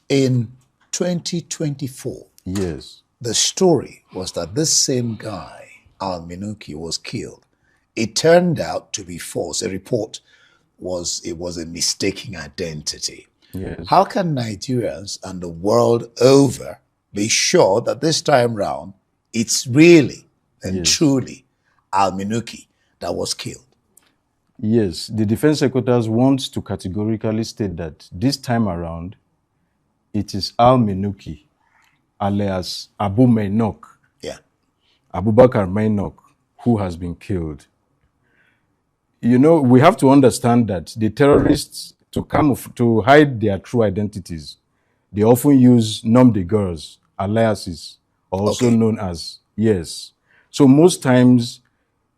In 2024, Yes. the story was that this same guy, Al-Minuki, was killed. It turned out to be false. A report was it was a mistaken identity. Yes. How can Nigerians and the world over be sure that this time round it's really and Yes. truly Al-Minuki that was killed? Yes. The defense headquarters wants to categorically state that this time around, it is Al-Minuki, alias Abu Mainok, Yeah. Abubakar Mainok, who has been killed. You know, we have to understand that the terrorists, to hide their true identities, they often use nom de guerres, aliases, also Okay. known as, yes. So most times,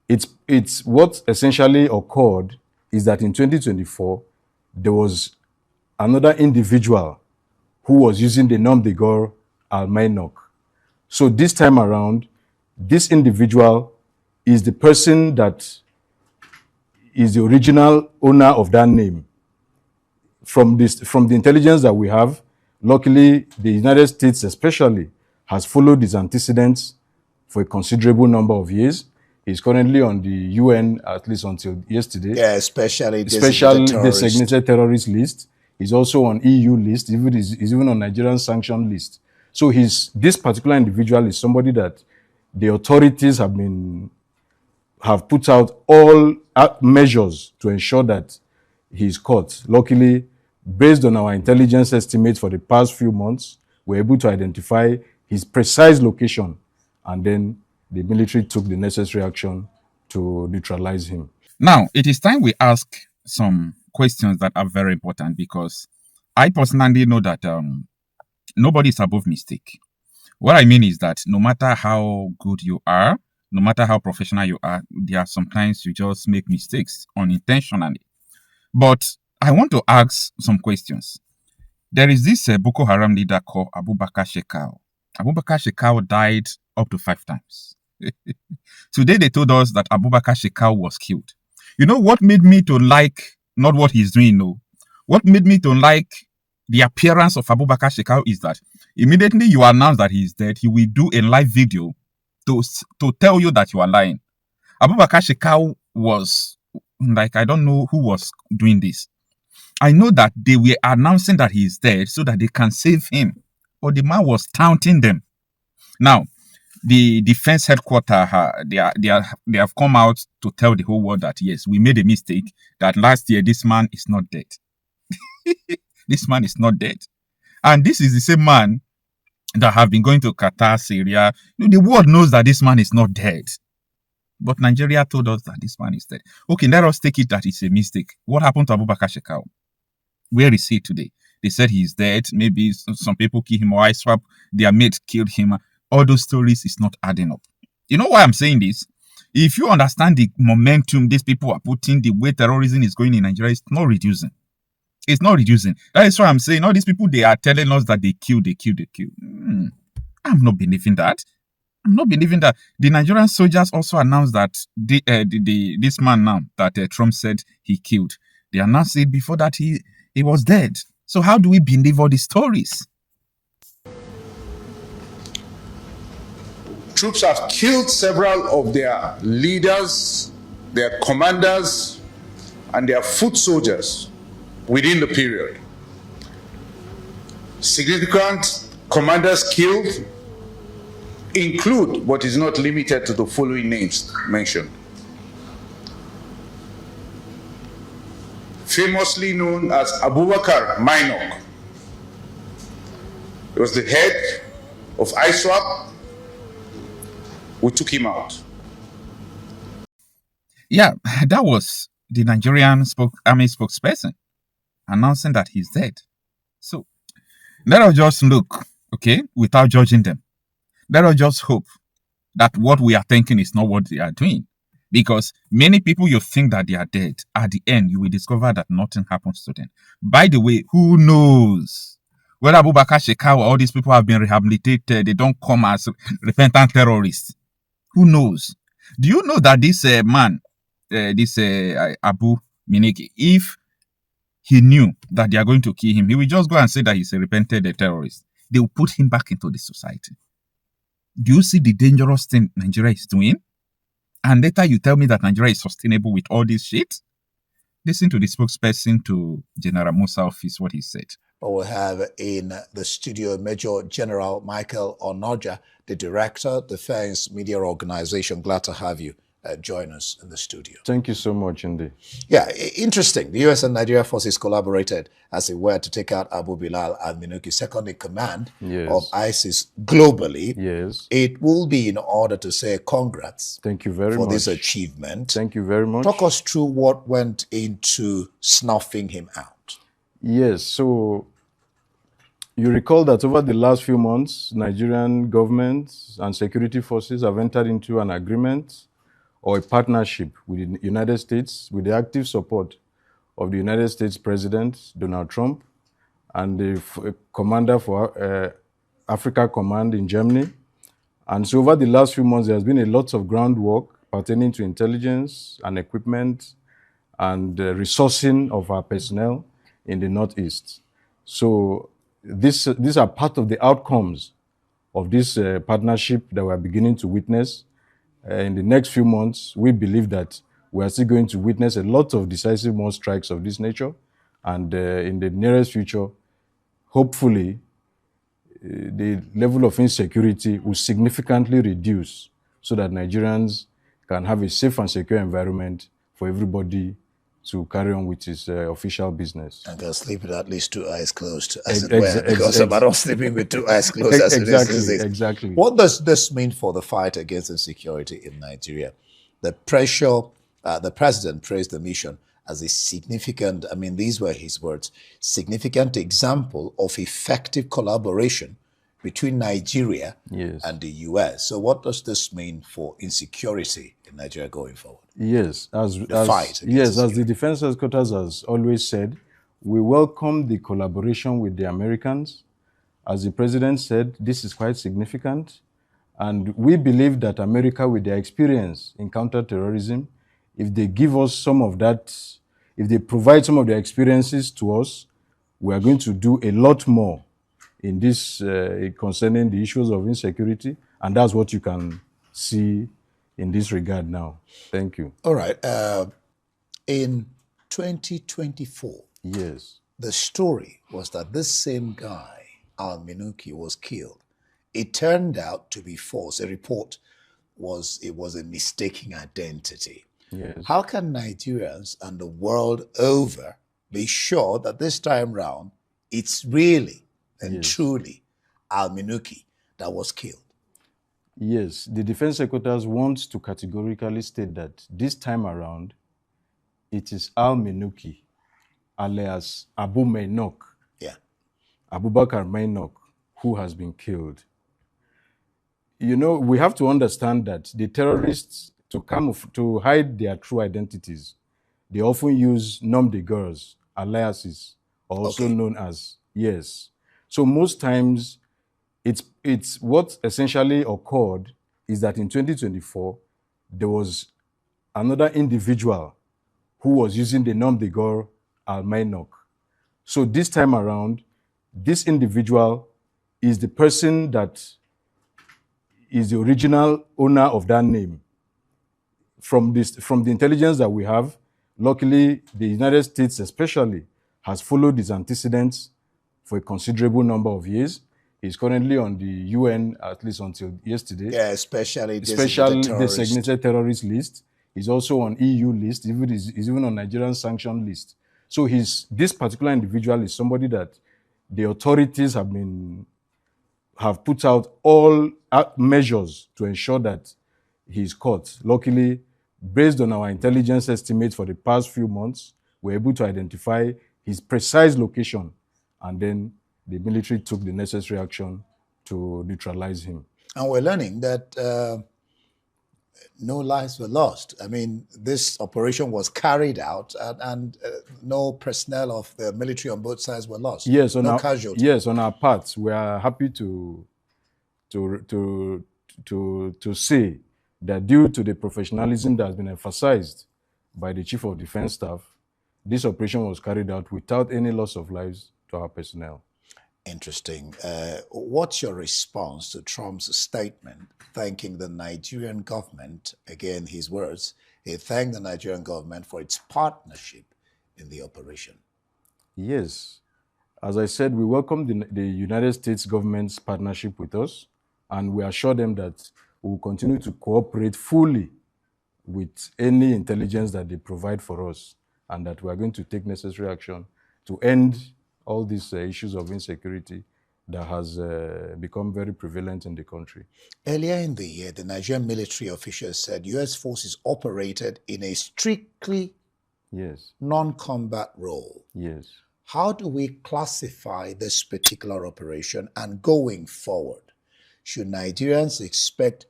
it's what essentially occurred is that in 2024, there was another individual who was using the nom de guerre Al-Mainok. So this time around, this individual is the person that is the original owner of that name. From the intelligence that we have, luckily, the United States especially has followed his antecedents for a considerable number of years. He's currently on the UN, at least until yesterday. Yeah, especially Special terrorist. designated terrorist list. He's also on EU list. He's even on Nigerian sanction list. So this particular individual is somebody that the authorities have put out all measures to ensure that he's caught. Luckily, based on our intelligence estimates for the past few months, we're able to identify his precise location, and then the military took the necessary action to neutralize him. Now, it is time we ask some questions that are very important, because I personally know that nobody is above mistake. What I mean is that no matter how good you are, no matter how professional you are, there are sometimes you just make mistakes unintentionally. But I want to ask some questions. There is this Boko Haram leader called Abubakar Shekau. Abubakar Shekau died up to 5 times. Today they told us that Abubakar Shekau was killed. You know what made me to like, not what he's doing, no. What made me to like the appearance of Abubakar Shekau is that immediately you announce that he's dead, he will do a live video to tell you that you are lying. Abubakar Shekau was, like, I don't know who was doing this. I know that they were announcing that he is dead so that they can save him. But the man was taunting them. Now, the defense headquarters, they have come out to tell the whole world that, yes, we made a mistake, that last year this man is not dead. This man is not dead. And this is the same man that have been going to Qatar, Syria. The world knows that this man is not dead. But Nigeria told us that this man is dead. Okay, let us take it that it's a mistake. What happened to Abubakar Shekau? Where is he today? They said he's dead. Maybe some people killed him, or I swap, their mate killed him. All those stories is not adding up. You know why I'm saying this? If you understand the momentum these people are putting, the way terrorism is going in Nigeria, it's not reducing. It's not reducing. That is why I'm saying all these people, they are telling us that they kill. I'm not believing that. I'm not believing that. The Nigerian soldiers also announced that this man now that Trump said he killed, they announced it before that he was dead. So how do we believe all these stories? Troops have killed several of their leaders, their commanders, and their foot soldiers within the period. Significant commanders killed include, but is not limited to, the following names mentioned. Famously known as Abubakar Mainok. He was the head of ISWAP. We took him out. Yeah, that was the Nigerian army spokesperson announcing that he's dead. So let us just look, okay, without judging them. Let us just hope that what we are thinking is not what they are doing. Because many people, you think that they are dead. At the end, you will discover that nothing happens to them. By the way, who knows whether Abubakar Shekau or all these people have been rehabilitated, they don't come as repentant terrorists. Who knows? Do you know that this man, Abu Miniki, if he knew that they are going to kill him, he will just go and say that he's a repented terrorist. They will put him back into the society. Do you see the dangerous thing Nigeria is doing? And later you tell me that Nigeria is sustainable with all this shit? Listen to the spokesperson to General Musa office, what he said. We have in the studio Major General Michael Onoja, the Director, Defense Media Organization. Glad to have you join us in the studio. Thank you so much, Indy. Yeah, interesting. The U.S. and Nigeria forces collaborated, as it were, to take out Abu Bilal al-Minuki, second in command of ISIS globally. Yes. It will be in order to say congrats. Thank you very for much. this achievement. Thank you very much. Talk us through what went into snuffing him out. Yes, so you recall that over the last few months, Nigerian government and security forces have entered into an agreement or a partnership with the United States with the active support of the United States President, Donald Trump, and the commander for Africa Command in Germany. And so over the last few months, there's been a lot of groundwork pertaining to intelligence and equipment and resourcing of our personnel in the Northeast. So these are part of the outcomes of this partnership that we're beginning to witness. In the next few months, we believe that we are still going to witness a lot of decisive more strikes of this nature. And in the nearest future, hopefully, the level of insecurity will significantly reduce so that Nigerians can have a safe and secure environment for everybody to carry on with his official business. And can sleep with at least two eyes closed, as it were, because I'm not sleeping with two eyes closed. Exactly. What does this mean for the fight against insecurity in Nigeria? The pressure, the president praised the mission as a significant, I mean, these were his words, significant example of effective collaboration between Nigeria and the U.S. So what does this mean for insecurity in Nigeria going forward? Yes, as the Defense Headquarters has always said, we welcome the collaboration with the Americans. As the president said, this is quite significant. And we believe that America, with their experience in counterterrorism, if they give us some of that, if they provide some of their experiences to us, we are going to do a lot more in this concerning the issues of insecurity. And that's what you can see in this regard now. Thank you. All right. In 2024, yes, the story was that this same guy, al-Minuki, was killed. It turned out to be false. A report was it was a mistaken identity. Yes. How can Nigerians and the world over be sure that this time round it's really and truly al-Minuki that was killed? Yes, the Defense Headquarters wants to categorically state that this time around, it is al-Minuki, alias Abu Mainok, Abubakar Mainok, who has been killed. You know, we have to understand that the terrorists, to hide their true identities, they often use nom de guerres, aliases, also known as, So most times, it's what essentially occurred is that in 2024, there was another individual who was using the nom de guerre al-Mainok. So this time around, this individual is the person that is the original owner of that name. From the intelligence that we have, luckily, the United States especially has followed his antecedents for a considerable number of years. He's currently on the UN, at least until yesterday. Yeah, especially designated terrorist list. He's also on EU list. He's even on Nigerian sanction list. So this particular individual is somebody that the authorities have put out all measures to ensure that he's caught. Luckily, based on our intelligence estimates for the past few months, we're able to identify his precise location, and then the military took the necessary action to neutralize him. And we're learning that no lives were lost. I mean, this operation was carried out and no personnel of the military on both sides were lost. Yes, no casualties. Yes, on our part, we are happy to say that due to the professionalism that has been emphasized by the Chief of Defense Staff, this operation was carried out without any loss of lives to our personnel. Interesting. What's your response to Trump's statement thanking the Nigerian government? Again, his words, he thanked the Nigerian government for its partnership in the operation. Yes. As I said, we welcome the United States government's partnership with us, and we assure them that we will continue to cooperate fully with any intelligence that they provide for us, and that we are going to take necessary action to end all these issues of insecurity that has become very prevalent in the country. Earlier in the year, the Nigerian military officials said U.S. forces operated in a strictly non-combat role. Yes. How do we classify this particular operation? And going forward, should Nigerians expect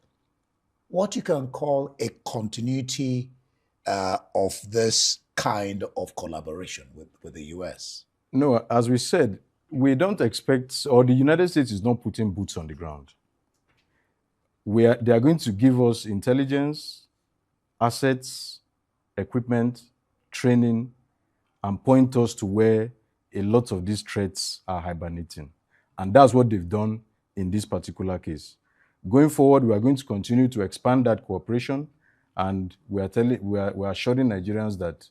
what you can call a continuity of this kind of collaboration with the U.S.? No, as we said, we don't expect, or the United States is not putting boots on the ground. They are going to give us intelligence, assets, equipment, training, and point us to where a lot of these threats are hibernating. And that's what they've done in this particular case. Going forward, we are going to continue to expand that cooperation, and we are assuring Nigerians that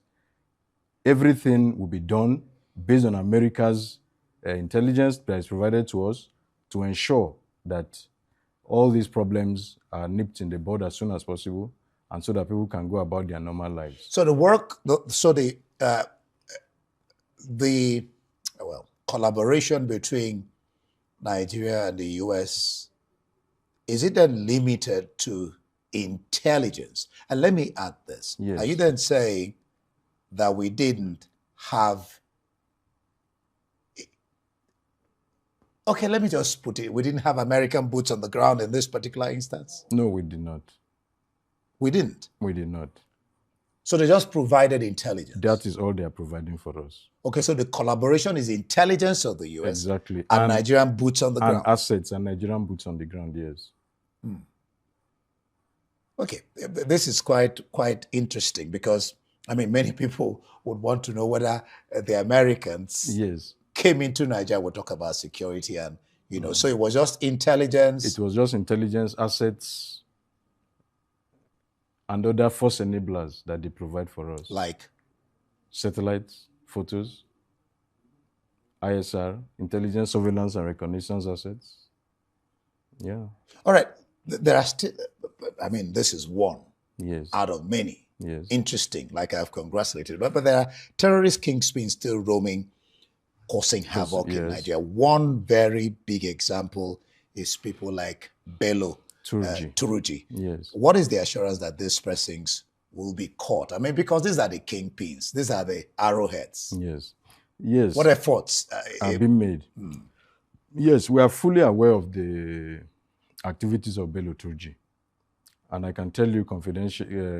everything will be done based on America's intelligence that is provided to us to ensure that all these problems are nipped in the bud as soon as possible, and so that people can go about their normal lives. So the collaboration between Nigeria and the U.S., is it then limited to intelligence? And let me add this. Yes. Are you then saying that we didn't have... Okay, let me just put it. We didn't have American boots on the ground in this particular instance? No, we did not. We didn't? We did not. So they just provided intelligence? That is all they are providing for us. Okay, so the collaboration is intelligence of the U.S. Exactly. And Nigerian boots on the ground. And assets and Nigerian boots on the ground, yes. Okay, this is quite interesting because, I mean, many people would want to know whether the Americans came into Nigeria. We'll talk about security and, you know, so it was just intelligence. It was just intelligence, assets, and other force enablers that they provide for us. Like? Satellites, photos, ISR, intelligence, surveillance, and reconnaissance assets. Yeah. All right. There are still, I mean, this is one out of many. Yes. Interesting, like I've congratulated. But there are terrorist kingpins still roaming, causing havoc in Nigeria. One very big example is people like Bello Turuji. Yes. What is the assurance that these persons will be caught? I mean, because these are the kingpins. These are the arrowheads. Yes. Yes. What efforts have been made? Yes, we are fully aware of the activities of Bello Turji. And I can tell you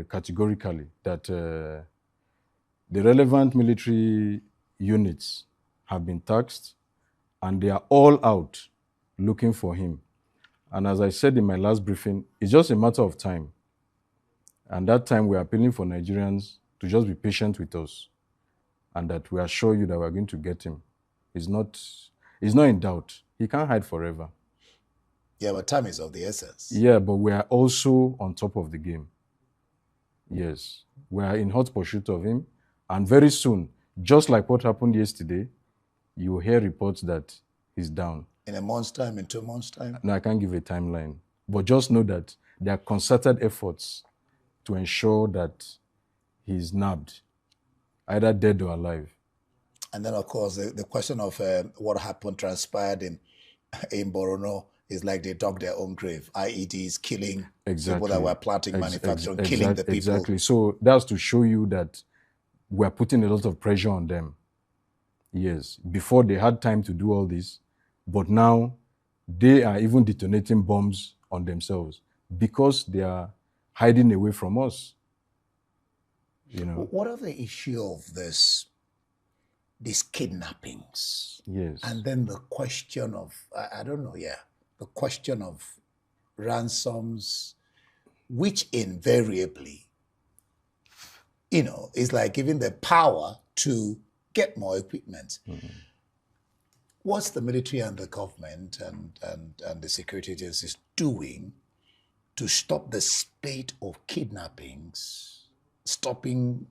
categorically that the relevant military units have been taxed and they are all out looking for him. And as I said in my last briefing, it's just a matter of time. And that time we are appealing for Nigerians to just be patient with us and that we assure you that we are going to get him. He's not in doubt. He can't hide forever. Yeah, but time is of the essence. Yeah, but we are also on top of the game. Yes, we are in hot pursuit of him. And very soon, just like what happened yesterday, you will hear reports that he's down. In a month's time, in 2 months' time? No, I can't give a timeline. But just know that there are concerted efforts to ensure that he's nabbed, either dead or alive. And then, of course, the question of what happened, transpired in Borono, is like they dug their own grave. IEDs killing people that were planting, manufacturing, killing the people. Exactly. So that's to show you that we're putting a lot of pressure on them. Yes. Before they had time to do all this, but now they are even detonating bombs on themselves because they are hiding away from us. You know. What are the issue of these kidnappings? Yes. And then the question of, I don't know, the question of ransoms, which invariably it's like giving the power to get more equipment. What's the military and the government and the security agencies doing to stop the spate of kidnappings, stopping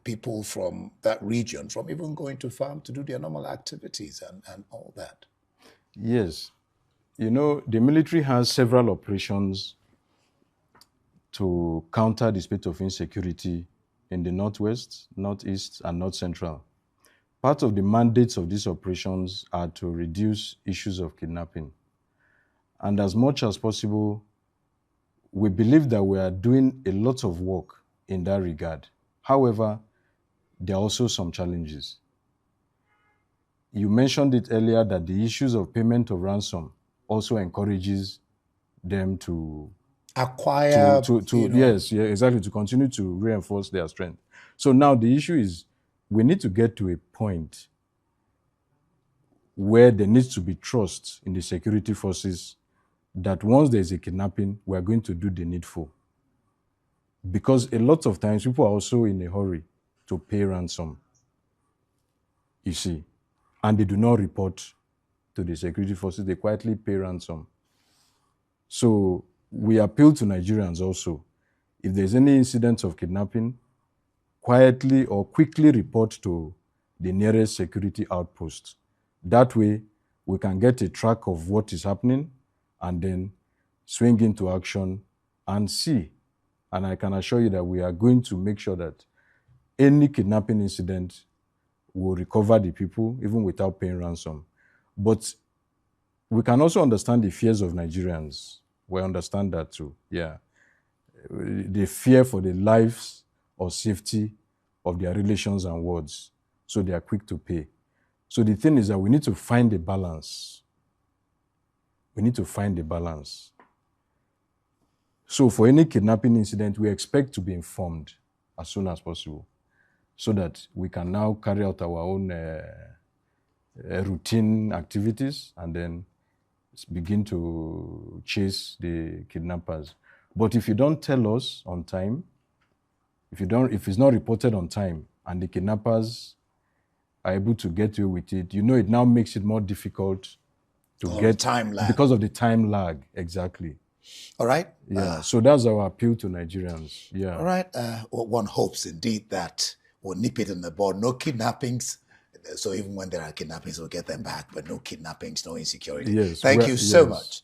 people from that region from even going to farm to do their normal activities and all that? Yes. The military has several operations to counter the spate of insecurity in the Northwest, Northeast, and North Central. Part of the mandates of these operations are to reduce issues of kidnapping. And as much as possible, we believe that we are doing a lot of work in that regard. However, there are also some challenges. You mentioned it earlier that the issues of payment of ransom also encourages them to Acquire, yes, yeah, exactly, to continue to reinforce their strength. So now the issue is we need to get to a point where there needs to be trust in the security forces that once there's a kidnapping, we're going to do the needful. Because a lot of times people are also in a hurry to pay ransom, you see, and they do not report to the security forces, they quietly pay ransom. So we appeal to Nigerians also, if there's any incident of kidnapping, quietly or quickly report to the nearest security outpost. That way, we can get a track of what is happening and then swing into action and see. And I can assure you that we are going to make sure that any kidnapping incident will recover the people even without paying ransom. But we can also understand the fears of Nigerians. We understand that too, yeah. The fear for the lives or safety of their relations and wards. So they are quick to pay. So the thing is that we need to find a balance. We need to find a balance. So for any kidnapping incident, we expect to be informed as soon as possible so that we can now carry out our own routine activities and then begin to chase the kidnappers. But if you don't tell us on time, if it's not reported on time and the kidnappers are able to get away with it, it now makes it more difficult to get time lag. Because of the time lag, exactly. All right. Yeah. So that's our appeal to Nigerians. Yeah. All right. Well, one hopes indeed that we'll nip it in the bud. No kidnappings. So even when there are kidnappings, we'll get them back. But no kidnappings, no insecurity. Yes. Thank you so yes. much.